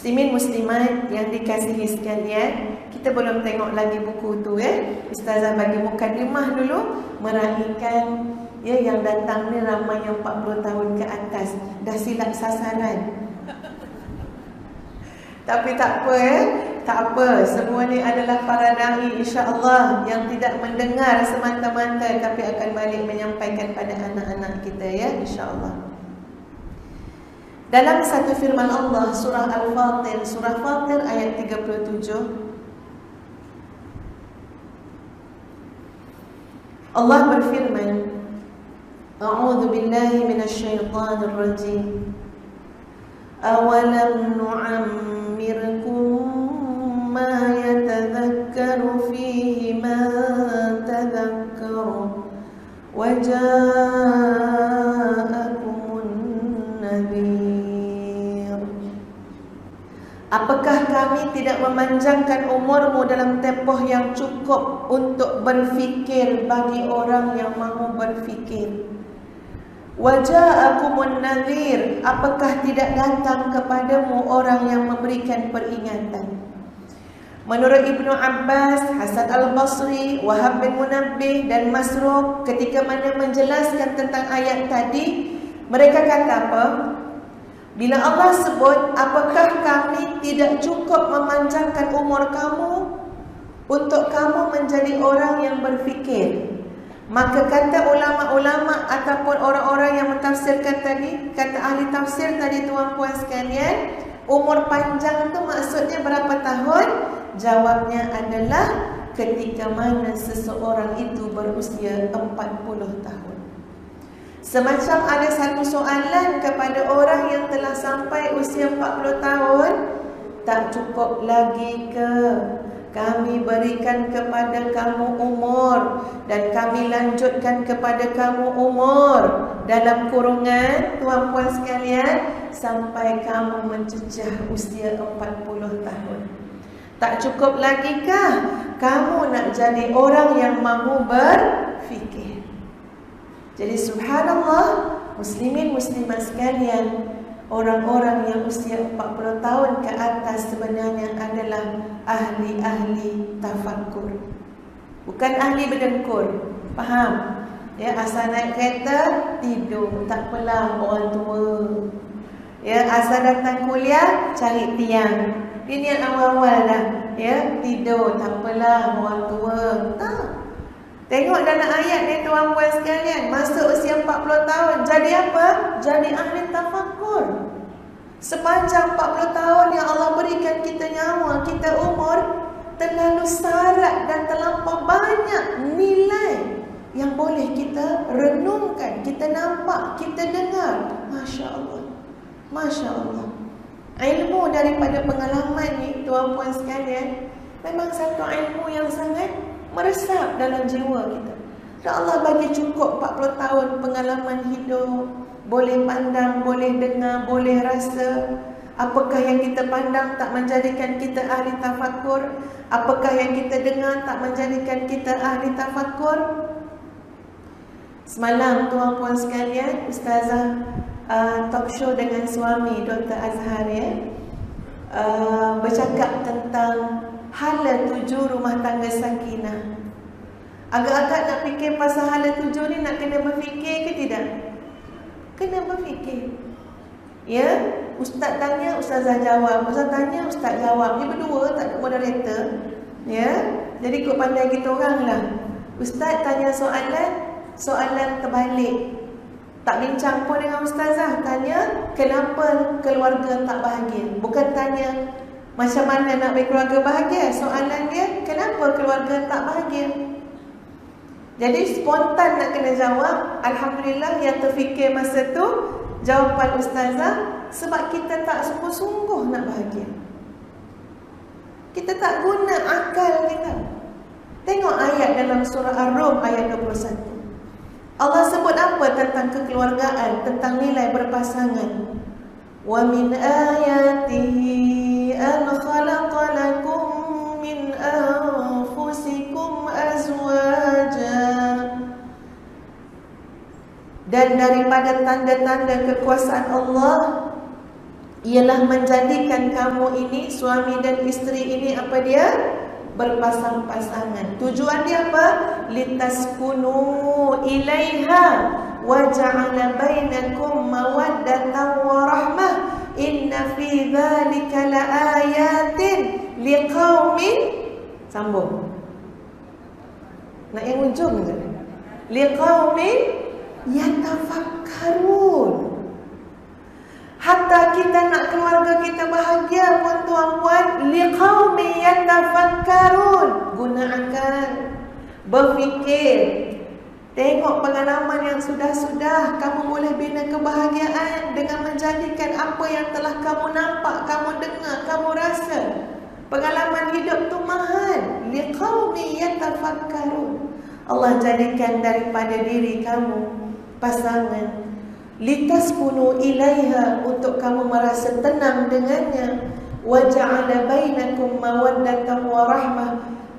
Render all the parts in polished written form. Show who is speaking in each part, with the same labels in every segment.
Speaker 1: Muslimin muslimat yang dikasihi sekalian, kita belum tengok lagi buku tu Ustazah bagi mukadimah dulu meraihkan yang datang ni ramai yang 40 tahun ke atas. Dah silap sasaran. Tapi tak apa tak apa. Semua ni adalah para dai insya-Allah yang tidak mendengar semata-mata tapi akan balik menyampaikan pada anak-anak kita insya-Allah. Dalam satu firman Allah surah Al-Fatir, surah Fatir ayat 37, Allah berfirman, A'udzu billahi minasyaitonir rajim. Awalam nu'ammirkum ma yatadhakkaru fihi man tadhakkaru wa ja'akumun nadhir. Apakah kami tidak memanjangkan umurmu dalam tempoh yang cukup untuk berfikir bagi orang yang mahu berfikir? Waja'akumun nadhir, apakah tidak datang kepadamu orang yang memberikan peringatan? Menurut Ibnu Abbas, Hasan Al-Basri, Wahab bin Munabbih dan Masruq ketika mana menjelaskan tentang ayat tadi, mereka kata apa? Bila Allah sebut, apakah kami tidak cukup memanjangkan umur kamu untuk kamu menjadi orang yang berfikir? Maka kata ulama-ulama ataupun orang-orang yang mentafsirkan tadi, kata ahli tafsir tadi tuan-puan sekalian, umur panjang itu maksudnya berapa tahun? Jawabnya adalah ketika mana seseorang itu berusia 40 tahun. Semacam ada satu soalan kepada orang yang telah sampai usia 40 tahun, tak cukup lagi ke kami berikan kepada kamu umur dan kami lanjutkan kepada kamu umur dalam kurungan tuan-puan sekalian sampai kamu mencecah usia 40 tahun. Tak cukup lagikah kamu nak jadi orang yang mahu berfikir? Jadi subhanallah, muslimin muslimat sekalian, orang-orang yang usia 40 tahun ke atas sebenarnya adalah ahli-ahli tafakkur. Bukan ahli berdengkur. Faham? Asal naik kereta, tidur. Tak apalah, orang tua. Asal datang kuliah, cari tiang. Dia niat awal-awal dah. Tidur. Tak apalah, orang tua. Tak. Tengok dalam ayat ni tuan-puan sekalian, masuk usia 40 tahun, jadi apa? Jadi ahli tafakkur. Sepanjang 40 tahun yang Allah berikan kita nyawa, kita umur, terlalu syarat dan terlampau banyak nilai yang boleh kita renungkan, kita nampak, kita dengar. Masya Allah. Masya Allah. Ilmu daripada pengalaman ni tuan-puan sekalian, memang satu ilmu yang sangat meresap dalam jiwa kita. Dan Allah bagi cukup 40 tahun pengalaman hidup, boleh pandang, boleh dengar, boleh rasa. Apakah yang kita pandang tak menjadikan kita ahli tafakkur? Apakah yang kita dengar tak menjadikan kita ahli tafakkur? Semalam tuan-puan sekalian, Ustazah talk show dengan suami Dr. Azhar bercakap tentang hala 7 rumah tangga sakinah. Agak-agak nak fikir pasal hala 7 ni nak kena berfikir ke tidak? Kena berfikir. Ustaz tanya, Ustazah jawab. Ustaz tanya, Ustaz jawab. Dia berdua, tak ada moderator. Jadi ikut pandai kita orang lah. Ustaz tanya soalan terbalik. Tak bincang pun dengan Ustazah. Tanya, kenapa keluarga tak bahagia? Bukan tanya macam mana nak berkeluarga bahagia. Soalan dia, kenapa keluarga tak bahagia? Jadi spontan nak kena jawab. Alhamdulillah yang terfikir masa tu jawapan Ustazah, sebab kita tak sungguh-sungguh nak bahagia. Kita tak guna akal kita. Tengok ayat dalam surah Ar-Rum ayat 21. Allah sebut apa tentang kekeluargaan, tentang nilai berpasangan. Wa min ayatihi an khalaqa lakum min anfusikum azwaja. Dan daripada tanda-tanda kekuasaan Allah, ialah menjadikan kamu ini, suami dan isteri ini, apa dia? Berpasang-pasangan. Tujuan dia apa? Litaskunu ilaiha wa ja'ala bainakum mawaddatan wa rahmah. Inna fi dzalika laayatin liqaumin, sambung. Nak yang ujung ke? Liqaumin yatafakkarun. Hatta kita nak keluarga kita bahagia pun tuan-puan, liqaumin yatafakkarun. Guna akal, berfikir. Tengok pengalaman yang sudah-sudah. Kamu boleh bina kebahagiaan dengan menjadikan apa yang telah kamu nampak, kamu dengar, kamu rasa. Pengalaman hidup tu mahal. Liqaumin yatafakkarun. Allah jadikan daripada diri kamu pasangan. Litaskunu ilaiha, untuk kamu merasa tenang dengannya. Wa ja'ala bainakum mawaddatan wa rahmah.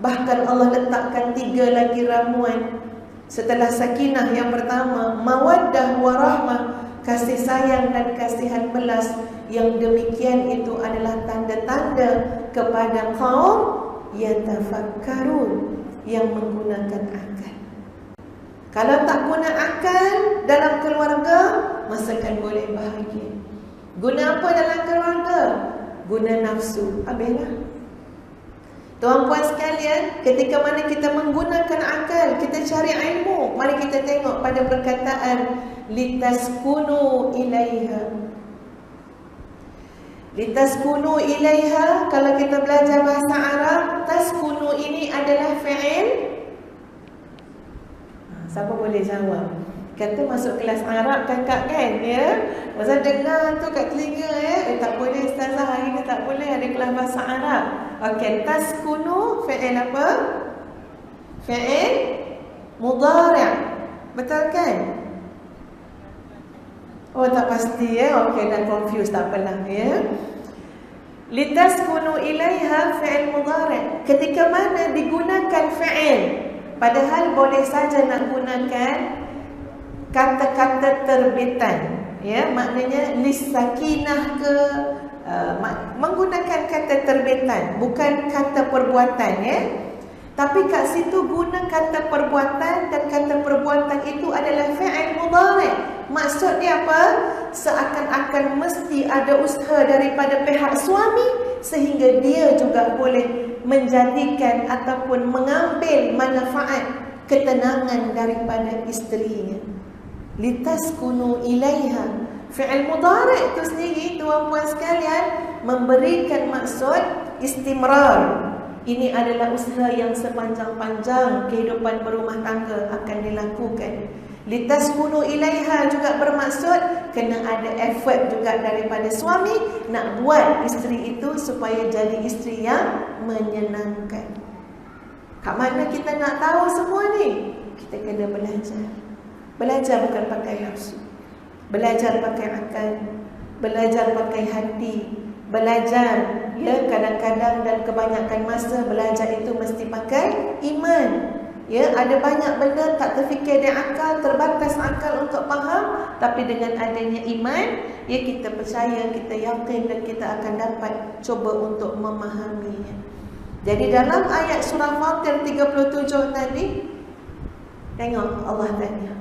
Speaker 1: Bahkan Allah letakkan 3 lagi ramuan. Setelah sakinah yang pertama, mawaddah wa rahmah, kasih sayang dan kasihan belas. Yang demikian itu adalah tanda-tanda kepada kaum yatafakkarun, yang menggunakan akal. Kalau tak guna akal dalam keluarga, masakan boleh bahagia. Guna apa dalam keluarga? Guna nafsu. Habislah. Tuan-puan sekalian, ketika mana kita menggunakan akal, kita cari ilmu, mari kita tengok pada perkataan litaskunu ilaiha. Litaskunu ilaiha, kalau kita belajar bahasa Arab, taskunu ini adalah fi'il. Siapa boleh jawab? Kata masuk kelas Arab kakak kan, ya? Masa dengar tu kat telinga, ya? Tak boleh ustazah, hari ni tak boleh ada kelas bahasa Arab. Okey, taskunu fi'il apa? Fi'il mudhari'. Betul kan? Oh, tak pasti, ya? Okey, dah confused, tak apalah, ya? Litaskunu ilaiha fi'il mudhari'. Ketika mana digunakan fi'il, padahal boleh saja nak gunakan kata-kata terbitan, ya, maknanya lisakinah ke, menggunakan kata terbitan, bukan kata perbuatan, ya. Tapi kat situ guna kata perbuatan, dan kata perbuatan itu adalah fi'il mudhari'. Maksud dia apa? Seakan-akan mesti ada usaha daripada pihak suami, sehingga dia juga boleh menjadikan ataupun mengambil manfaat ketenangan daripada isterinya. Litaskunu ilaiha. Fi'il mudhari' itu sendiri, tuan-puan sekalian, memberikan maksud istimrar. Ini adalah usaha yang sepanjang-panjang kehidupan berumah tangga akan dilakukan. Litaskunu ilaiha juga bermaksud kena ada effort juga daripada suami nak buat isteri itu supaya jadi isteri yang menyenangkan. Kat mana kita nak tahu semua ni? Kita kena belajar. Belajar bukan pakai nafsu, belajar pakai akal, belajar pakai hati, belajar, ya, kadang-kadang dan kebanyakan masa belajar itu mesti pakai iman. Ya, ada banyak benda tak terfikir di akal, terbatas akal untuk faham, tapi dengan adanya iman, ya, kita percaya, kita yakin dan kita akan dapat cuba untuk memahaminya. Jadi dalam ayat surah Fatir 37 tadi, tengok Allah tanya,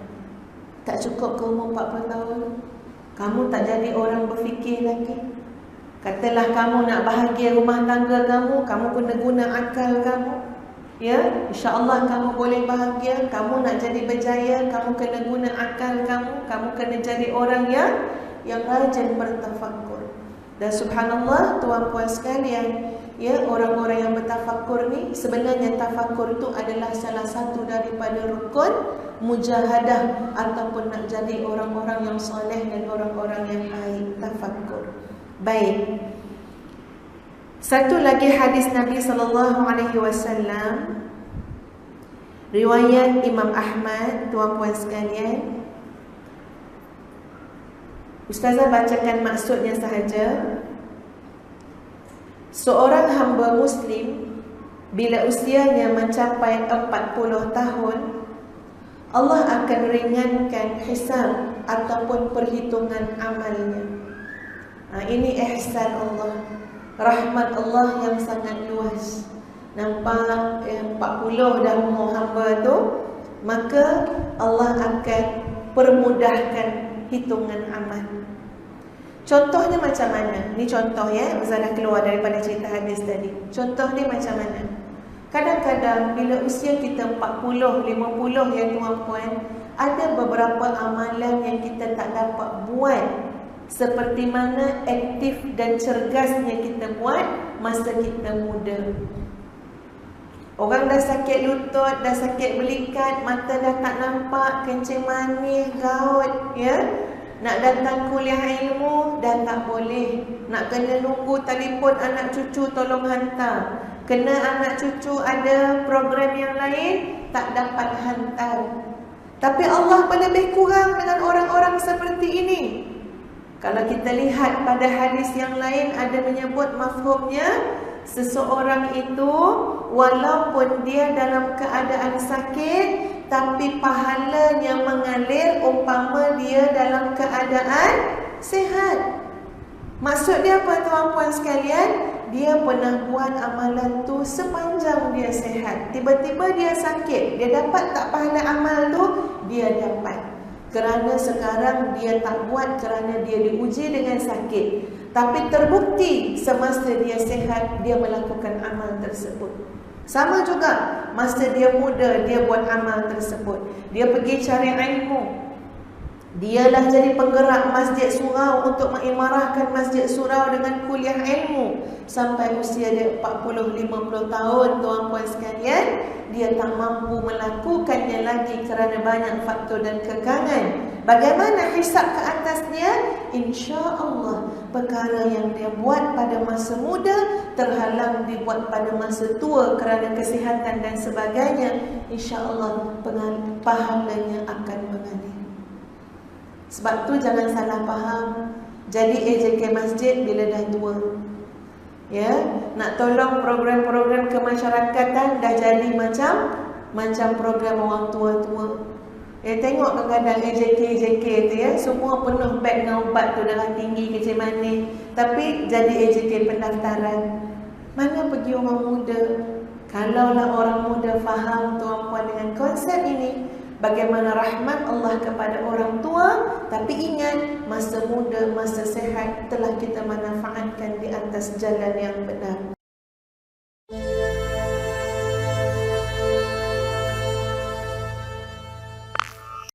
Speaker 1: tak cukup ke umur 40 tahun? Kamu tak jadi orang berfikir lagi? Katalah kamu nak bahagia rumah tangga kamu, kamu kena guna akal kamu. Ya, insya-Allah kamu boleh bahagia. Kamu nak jadi berjaya, kamu kena guna akal kamu. Kamu kena jadi orang yang rajin bertafakkur. Dan subhanallah, tuan-puan sekalian, ya, orang-orang yang bertafakkur ni, sebenarnya tafakkur itu adalah salah satu daripada rukun mujahadah, ataupun nak jadi orang-orang yang soleh dan orang-orang yang baik. Tafakkur. Baik. Satu lagi hadis Nabi SAW, riwayat Imam Ahmad, tuan-puan sekalian. Ustazah bacakan maksudnya sahaja. Seorang hamba Muslim bila usianya mencapai 40 tahun, Allah akan ringankan hisab ataupun perhitungan amalnya. Ini ihsan Allah, rahmat Allah yang sangat luas. Nampak 40 dah umur hamba tu, maka Allah akan permudahkan hitungan amal. Contohnya macam mana? Ni contoh ya, Ustaz dah keluar daripada cerita hadis tadi. Contoh ni macam mana? Kadang-kadang bila usia kita 40, 50 ya tuan-puan, ada beberapa amalan yang kita tak dapat buat seperti mana aktif dan cergasnya kita buat masa kita muda. Orang dah sakit lutut, dah sakit belikat, mata dah tak nampak, kencing manis, gaut, ya. Nak datang kuliah ilmu dah tak boleh. Nak kena nunggu telefon anak cucu tolong hantar. Kena anak cucu ada program yang lain, tak dapat hantar. Tapi Allah lebih kurang dengan orang-orang seperti ini. Kalau kita lihat pada hadis yang lain ada menyebut mafhumnya, seseorang itu walaupun dia dalam keadaan sakit, tapi pahalanya mengalir umpama dia dalam keadaan sihat. Maksud dia apa tuan-puan sekalian? Dia pernah buat amalan tu sepanjang dia sihat. Tiba-tiba dia sakit, dia dapat tak pahala amal tu? Dia dapat. Kerana sekarang dia tak buat kerana dia diuji dengan sakit. Tapi terbukti semasa dia sihat, dia melakukan amal tersebut. Sama juga, masa dia muda, dia buat amal tersebut. Dia pergi cari ilmu. Dialah jadi penggerak masjid surau untuk mengimarahkan masjid surau dengan kuliah ilmu. Sampai usia dia 40-50 tahun, tuan-puan sekalian, dia tak mampu melakukannya lagi kerana banyak faktor dan kekangan. Bagaimana hisab ke atasnya? InsyaAllah perkara yang dia buat pada masa muda terhalang dibuat pada masa tua kerana kesihatan dan sebagainya. InsyaAllah pahalanya akan mengalir. Sebab tu jangan salah faham. Jadi AJK masjid bila dah tua, ya, nak tolong program-program kemasyarakatan dah jadi macam program orang tua-tua. Tengok kadang-kadang AJK tu ya, semua penuh beg dengan ubat tu, darah tinggi, kencing manis. Tapi jadi AJK pendaftaran. Mana pergi orang muda? Kalaulah orang muda faham tuan-puan dengan konsep ini, bagaimana rahmat Allah kepada orang tua. Tapi ingat, masa muda, masa sehat telah kita manfaatkan di atas jalan yang benar.